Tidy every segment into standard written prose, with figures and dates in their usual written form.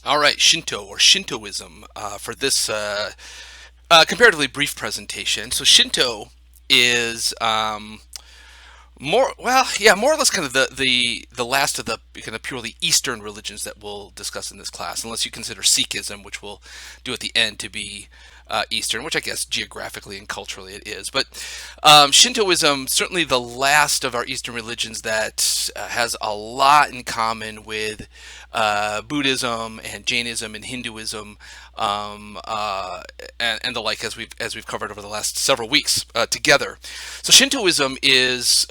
All right, Shinto or Shintoism for this comparatively brief presentation. So Shinto is more or less kind of the last of the kind of purely Eastern religions that we'll discuss in this class, unless you consider Sikhism, which we'll do at the end, to be Eastern, which I guess geographically and culturally it is. But Shintoism, certainly the last of our Eastern religions that has a lot in common with Buddhism and Jainism and Hinduism, and the like, as we've covered over the last several weeks together. So Shintoism is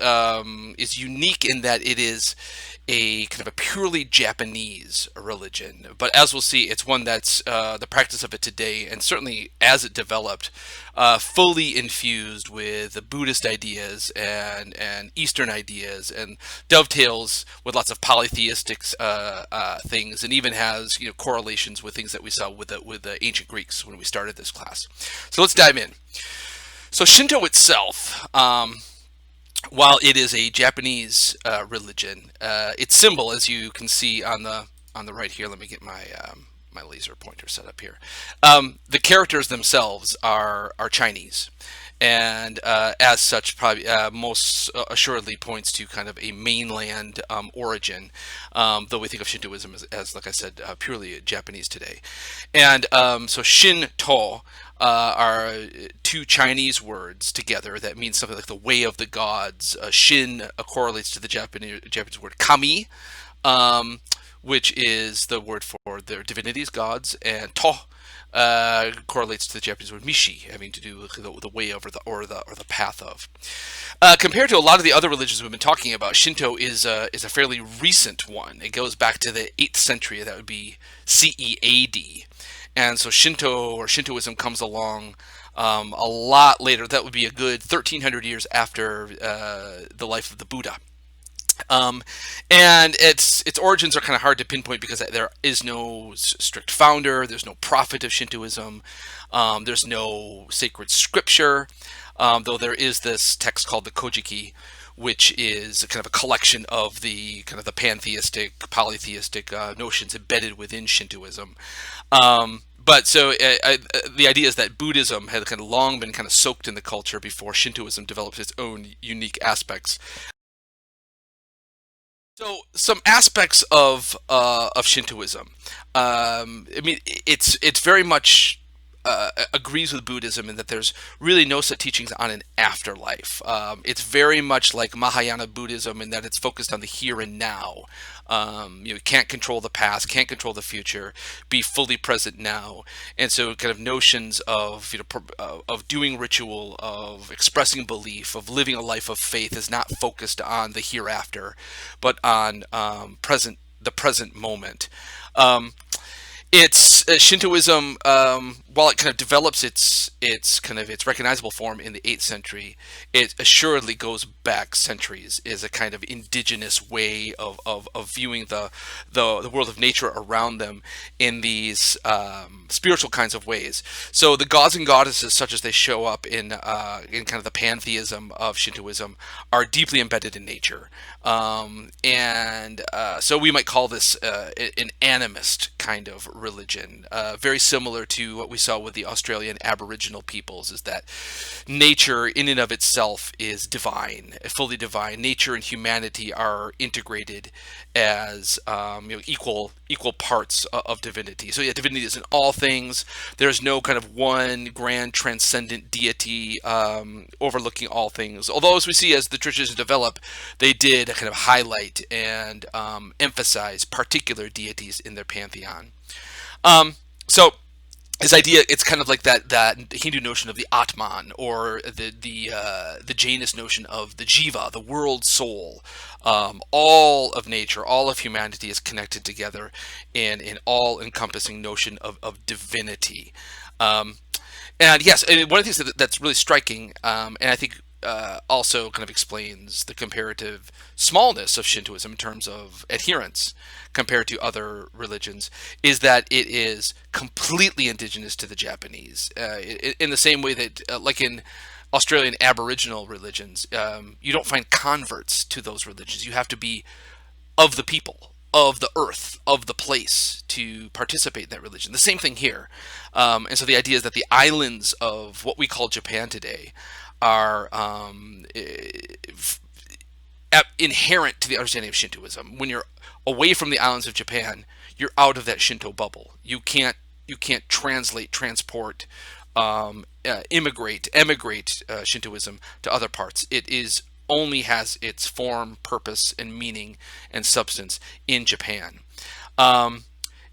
unique in that it is a kind of a purely Japanese religion, but as we'll see, it's one that's the practice of it today, and certainly as it developed, fully infused with the Buddhist ideas and Eastern ideas, and dovetails with lots of polytheistic things, and even has correlations with things that we saw with the ancient Greeks when we started this class. So let's dive in. So Shinto itself, while it is a Japanese religion, its symbol, as you can see on the right here, let me get my laser pointer set up here. The characters themselves are Chinese, and as such, probably most assuredly points to kind of a mainland origin. Though we think of Shintoism as like I said, purely Japanese today, and so Shinto are two Chinese words together that mean something like the way of the gods. Shin correlates to the Japanese word kami, which is the word for their divinities, gods, and to correlates to the Japanese word mishi, having to do with the way of or the path of. Compared to a lot of the other religions we've been talking about, Shinto is a fairly recent one. It goes back to the 8th century. That would be CE AD. And so Shinto or Shintoism comes along a lot later. That would be a good 1,300 years after the life of the Buddha. And its origins are kind of hard to pinpoint because there is no strict founder. There's no prophet of Shintoism. There's no sacred scripture, though there is this text called the Kojiki, which is kind of a collection of the kind of the pantheistic, polytheistic notions embedded within Shintoism. But so the idea is that Buddhism had kind of long been kind of soaked in the culture before Shintoism developed its own unique aspects. So some aspects of Shintoism. I mean, it's very much agrees with Buddhism in that there's really no set teachings on an afterlife. It's very much like Mahayana Buddhism in that it's focused on the here and now. You can't control the past, can't control the future, be fully present now. And so kind of notions of of doing ritual, of expressing belief, of living a life of faith is not focused on the hereafter, but on the present moment. It's Shintoism, while it kind of develops its recognizable form in the 8th century, it assuredly goes back centuries. Is a kind of indigenous way of viewing the world of nature around them in these spiritual kinds of ways. So the gods and goddesses, such as they show up in kind of the pantheism of Shintoism, are deeply embedded in nature, and so we might call this an animist kind of religion, very similar to what we saw with the Australian Aboriginal peoples, is that nature in and of itself is divine, fully divine. Nature and humanity are integrated as equal parts of divinity. So yeah, divinity is in all things. There's no kind of one grand transcendent deity overlooking all things. Although, as we see as the traditions develop, they did kind of highlight and emphasize particular deities in their pantheon. So this idea, it's kind of like that Hindu notion of the Atman, or the Jainist notion of the Jiva, the world soul. All of nature, all of humanity is connected together in an all-encompassing notion of divinity. And yes, and one of the things that's really striking, and I think also kind of explains the comparative smallness of Shintoism in terms of adherents compared to other religions, is that it is completely indigenous to the Japanese. In the same way that, like in Australian Aboriginal religions, you don't find converts to those religions. You have to be of the people. of the earth, of the place, to participate in that religion. The same thing here. And so the idea is that the islands of what we call Japan today are inherent to the understanding of Shintoism. When you're away from the islands of Japan, you're out of that Shinto bubble. You can't translate, transport, emigrate Shintoism to other parts. It is only has its form, purpose, and meaning and substance in Japan. Um,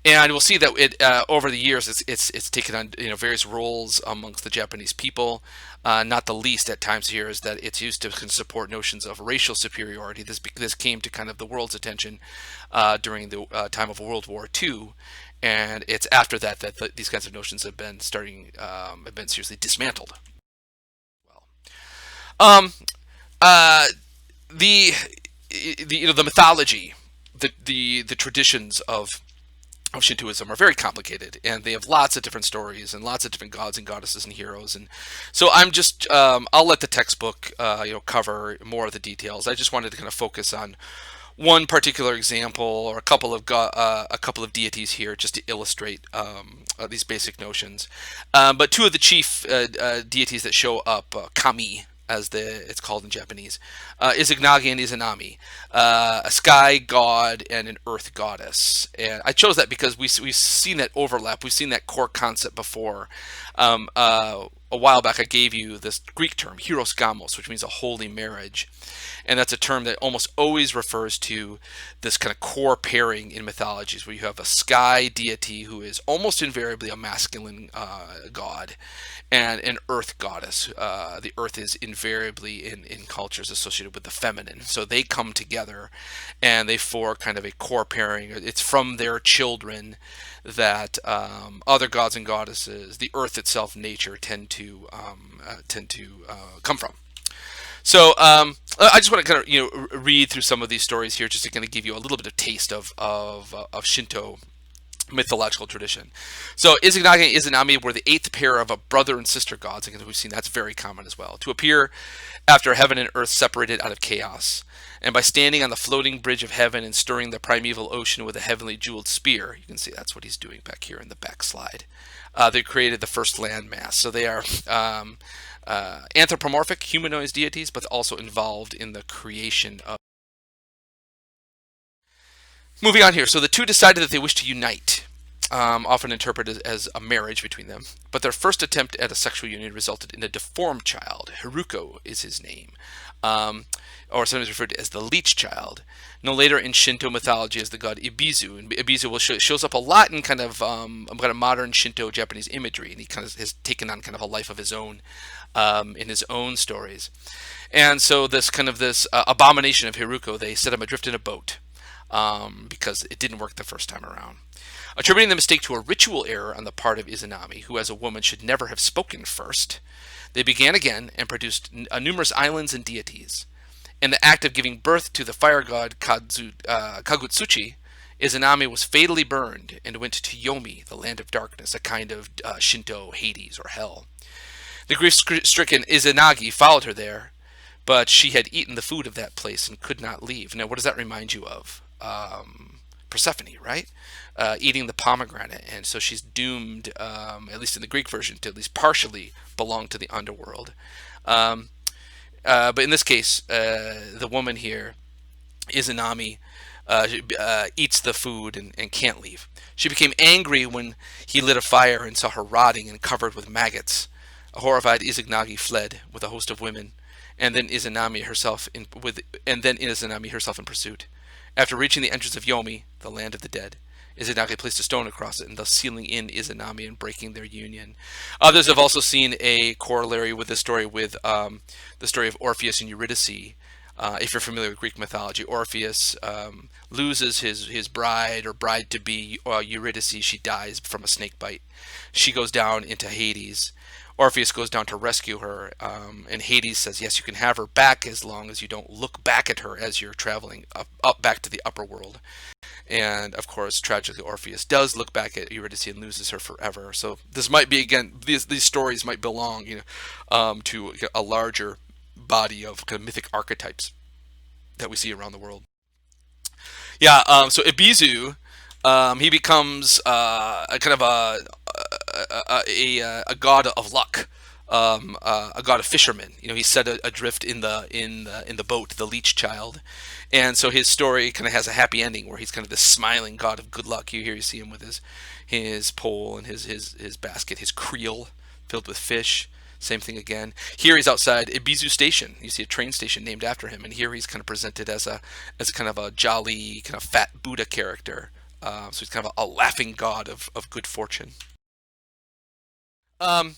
and we'll see that it over the years it's taken on various roles amongst the Japanese people. Not the least at times here is that it's used to support notions of racial superiority. This came to kind of the world's attention during the time of World War II, and it's after that that these kinds of notions have been seriously dismantled. Well, um, uh, the the mythology, the traditions of Shintoism are very complicated, and they have lots of different stories and lots of different gods and goddesses and heroes. And so I'll let the textbook cover more of the details. I just wanted to kind of focus on one particular example or a couple of deities here just to illustrate these basic notions. But two of the chief deities that show up, kami, as it's called in Japanese, Izanagi and Izanami, a sky god and an earth goddess. And I chose that because we've seen that overlap. We've seen that core concept before. A while back, I gave you this Greek term, hieros gamos, which means a holy marriage. And that's a term that almost always refers to this kind of core pairing in mythologies where you have a sky deity who is almost invariably a masculine god and an earth goddess. The earth is invariably in cultures associated with the feminine. So they come together and they form kind of a core pairing. It's from their children that other gods and goddesses, the earth itself, nature, tend to come from. So I just want to kind of read through some of these stories here, just to kind of give you a little bit of taste of Shinto mythological tradition. So Izanagi and Izanami were the eighth pair of a brother and sister gods, and we've seen that's very common as well, to appear after heaven and earth separated out of chaos. And by standing on the floating bridge of heaven and stirring the primeval ocean with a heavenly jeweled spear, you can see that's what he's doing back here in the back slide. They created the first landmass. So they are anthropomorphic, humanoid deities, but also involved in the creation of. Moving on here. So the two decided that they wished to unite, often interpreted as a marriage between them. But their first attempt at a sexual union resulted in a deformed child. Haruko is his name, or sometimes referred to as the leech child. No later in Shinto mythology as the god Ibizu. And Ibizu shows up a lot in kind of modern Shinto Japanese imagery, and he kind of has taken on kind of a life of his own in his own stories. And so this abomination of Haruko, they set him adrift in a boat. Because it didn't work the first time around. Attributing the mistake to a ritual error on the part of Izanami, who as a woman should never have spoken first, they began again and produced numerous islands and deities. In the act of giving birth to the fire god Kagutsuchi, Izanami was fatally burned and went to Yomi, the land of darkness, a kind of Shinto Hades or hell. The grief-stricken Izanagi followed her there, but she had eaten the food of that place and could not leave. Now, what does that remind you of? Persephone, right? Eating the pomegranate, and so she's doomed, at least in the Greek version, to at least partially belong to the underworld. But in this case, the woman here, Izanami, eats the food and can't leave. She became angry when he lit a fire and saw her rotting and covered with maggots. A horrified Izanagi fled with a host of women, and then Izanami herself in pursuit. After reaching the entrance of Yomi, the land of the dead, Izanagi placed a stone across it, and thus sealing in Izanami and breaking their union. Others have also seen a corollary with this story with the story of Orpheus and Eurydice. If you're familiar with Greek mythology, Orpheus loses his bride or bride-to-be, Eurydice. She dies from a snake bite. She goes down into Hades. Orpheus goes down to rescue her, and Hades says, yes, you can have her back as long as you don't look back at her as you're traveling up back to the upper world. And, of course, tragically, Orpheus does look back at Eurydice and loses her forever. So this might be, again, these stories might belong to a larger body of kind of mythic archetypes that we see around the world. Yeah. So Ibizu, he becomes a kind of a god of luck, a god of fishermen. He's set adrift in the boat, the leech child, and so his story kind of has a happy ending where he's kind of this smiling god of good luck. You see him with his pole and his basket, his creel filled with fish. Same thing again. Here he's outside Ibizu Station. You see a train station named after him, and here he's kind of presented as kind of a jolly, kind of fat Buddha character. So he's kind of a laughing god of good fortune. Um,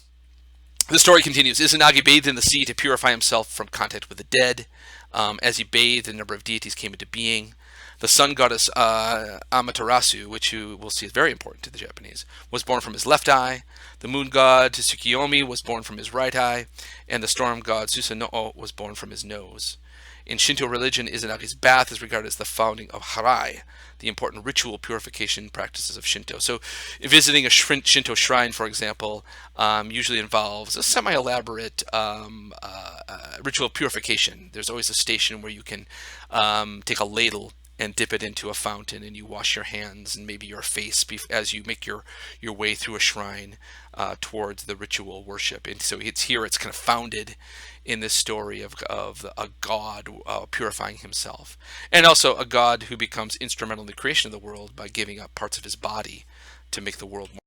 the story continues. Izanagi bathed in the sea to purify himself from contact with the dead. As he bathed, a number of deities came into being. The sun goddess Amaterasu, which you will see is very important to the Japanese, was born from his left eye. The moon god Tsukiyomi was born from his right eye, and the storm god Susanoo was born from his nose. In Shinto religion, Izanagi's bath is regarded as the founding of Harai, the important ritual purification practices of Shinto. So, visiting a Shinto shrine, for example, usually involves a semi-elaborate ritual purification. There's always a station where you can take a ladle and dip it into a fountain, and you wash your hands and maybe your face as you make your way through a shrine towards the ritual worship. And so it's kind of founded in this story of a god purifying himself, and also a god who becomes instrumental in the creation of the world by giving up parts of his body to make the world more.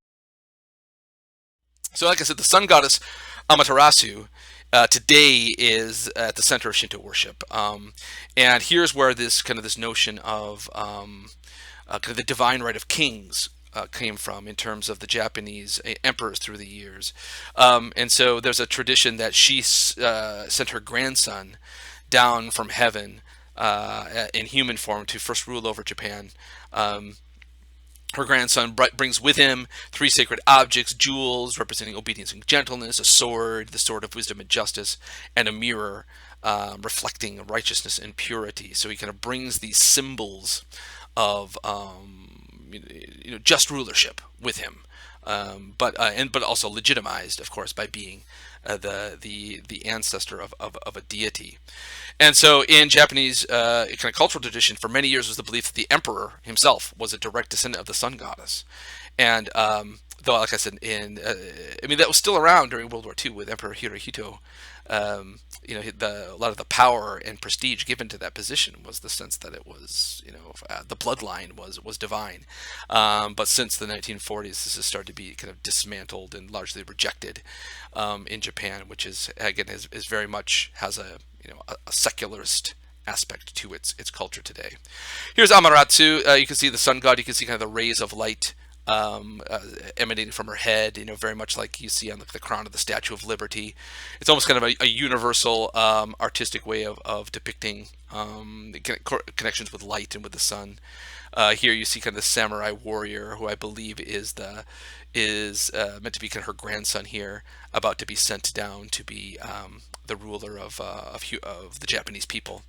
So, like I said, the sun goddess Amaterasu today is at the center of Shinto worship, and here's where this notion of kind of the divine right of kings came from in terms of the Japanese emperors through the years. And so there's a tradition that she sent her grandson down from heaven in human form to first rule over Japan. Her grandson brings with him three sacred objects: jewels representing obedience and gentleness, a sword, the sword of wisdom and justice, and a mirror reflecting righteousness and purity. So he kind of brings these symbols of just rulership with him, but also legitimized, of course, by being the ancestor of a deity. And so, in Japanese kind of cultural tradition, for many years was the belief that the emperor himself was a direct descendant of the sun goddess. And though, like I said, I mean, that was still around during World War II with Emperor Hirohito. A lot of the power and prestige given to that position was the sense that it was, the bloodline was divine. But since the 1940s, this has started to be kind of dismantled and largely rejected in Japan, which is again is very much has a secularist aspect to its culture today. Here's Amaterasu. You can see the sun god. You can see kind of the rays of light emanating from her head, very much like you see on the crown of the Statue of Liberty. It's almost kind of a universal artistic way of depicting connections with light and with the sun. Here you see kind of the samurai warrior, who I believe is meant to be kind of her grandson here, about to be sent down to be the ruler of the Japanese people.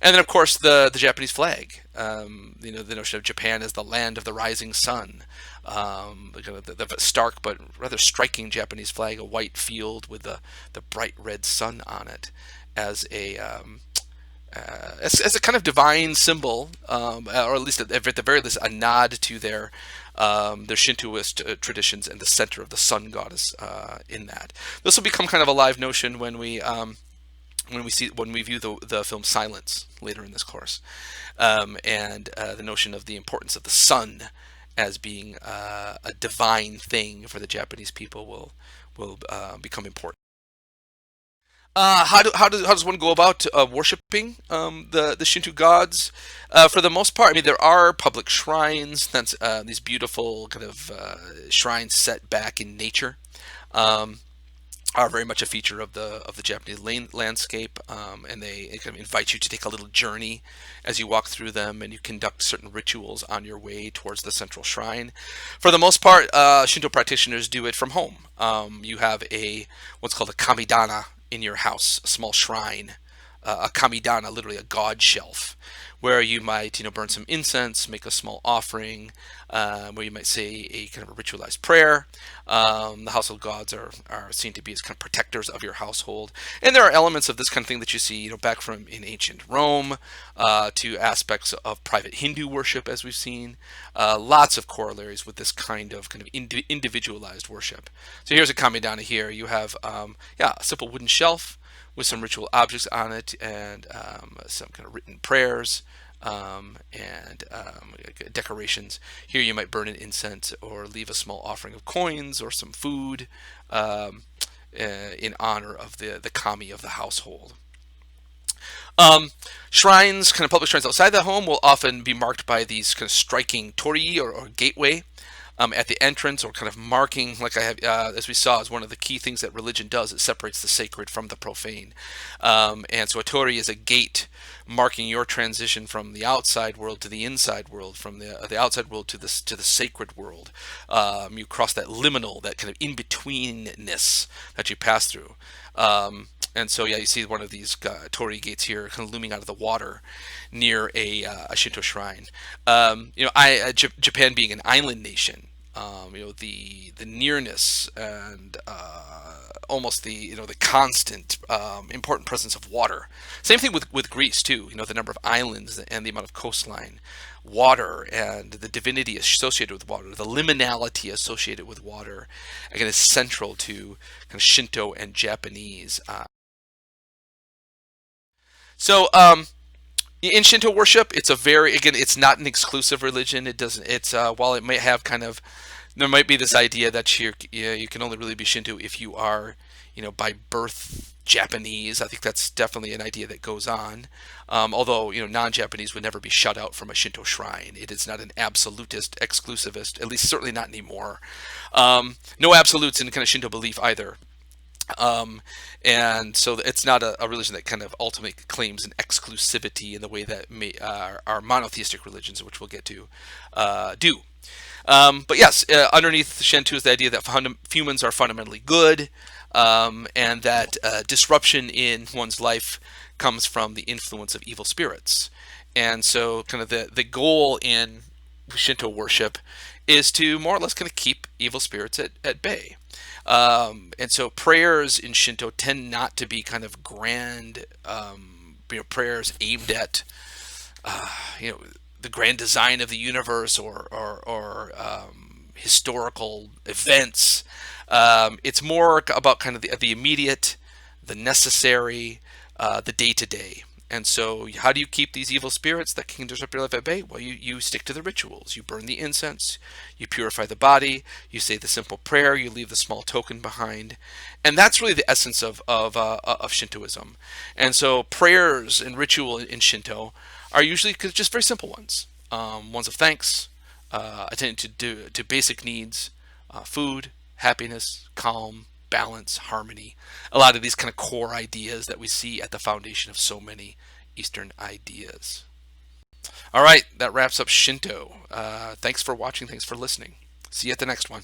And then, of course, the Japanese flag. The notion of Japan as the land of the rising sun. The stark but rather striking Japanese flag, a white field with the bright red sun on it, as a kind of divine symbol, or at least at the very least a nod to their Shintoist traditions and the center of the sun goddess in that. This will become kind of a live notion when we view the film Silence later in this course, and the notion of the importance of the sun as being a divine thing for the Japanese people will become important. How does one go about worshiping the Shinto gods? For the most part, I mean, there are public shrines. That's these beautiful kind of shrines set back in nature. Are very much a feature of the Japanese landscape, and they kind of invite you to take a little journey as you walk through them, and you conduct certain rituals on your way towards the central shrine. For the most part, Shinto practitioners do it from home. You have what's called a kamidana in your house, a small shrine, a kamidana, literally a god shelf, where you might, burn some incense, make a small offering, where you might say a kind of a ritualized prayer. The household gods are seen to be as kind of protectors of your household, and there are elements of this kind of thing that you see, back from in ancient Rome, to aspects of private Hindu worship, as we've seen. Lots of corollaries with this kind of individualized worship. So here's a kamidana here. You have a simple wooden shelf with some ritual objects on it, and some kind of written prayers, and decorations. Here you might burn an incense or leave a small offering of coins or some food, in honor of the kami of the household. Um, Shrines, kind of public shrines outside the home, will often be marked by these kind of striking torii, or gateway, at the entrance, or kind of marking, like I have, as we saw, is one of the key things that religion does. It separates the sacred from the profane, and so a torii is a gate marking your transition from the outside world to the inside world, from the outside world to the sacred world. You cross that liminal, that kind of in betweenness that you pass through. And so, yeah, you see one of these torii gates here, kind of looming out of the water near a Shinto shrine. Japan being an island nation, the nearness and almost the constant important presence of water. Same thing with Greece too. The number of islands and the amount of coastline, water, and the divinity associated with water, the liminality associated with water, again, is central to kind of Shinto and Japanese. So in Shinto worship, it's it's not an exclusive religion. It doesn't. While it might have kind of, there might be this idea that you can only really be Shinto if you are, by birth Japanese. I think that's definitely an idea that goes on. Although, non-Japanese would never be shut out from a Shinto shrine. It is not an absolutist, exclusivist, at least certainly not anymore. No absolutes in kind of Shinto belief either. And so it's not a religion that kind of ultimately claims an exclusivity in the way that our monotheistic religions, which we'll get to, do. But yes, underneath Shinto is the idea that humans are fundamentally good, and that disruption in one's life comes from the influence of evil spirits. And so kind of the goal in Shinto worship is to more or less kind of keep evil spirits at bay. And so prayers in Shinto tend not to be kind of grand, prayers aimed at, the grand design of the universe, or historical events. It's more about kind of the immediate, the necessary, the day to day. And so, how do you keep these evil spirits that can disrupt your life at bay? Well, you stick to the rituals. You burn the incense, you purify the body, you say the simple prayer, you leave the small token behind, and that's really the essence of Shintoism. And so, prayers and ritual in Shinto are usually just very simple ones, ones of thanks, attending to basic needs, food, happiness, calm, balance, harmony. A lot of these kind of core ideas that we see at the foundation of so many Eastern ideas. All right, that wraps up Shinto. Thanks for watching. Thanks for listening. See you at the next one.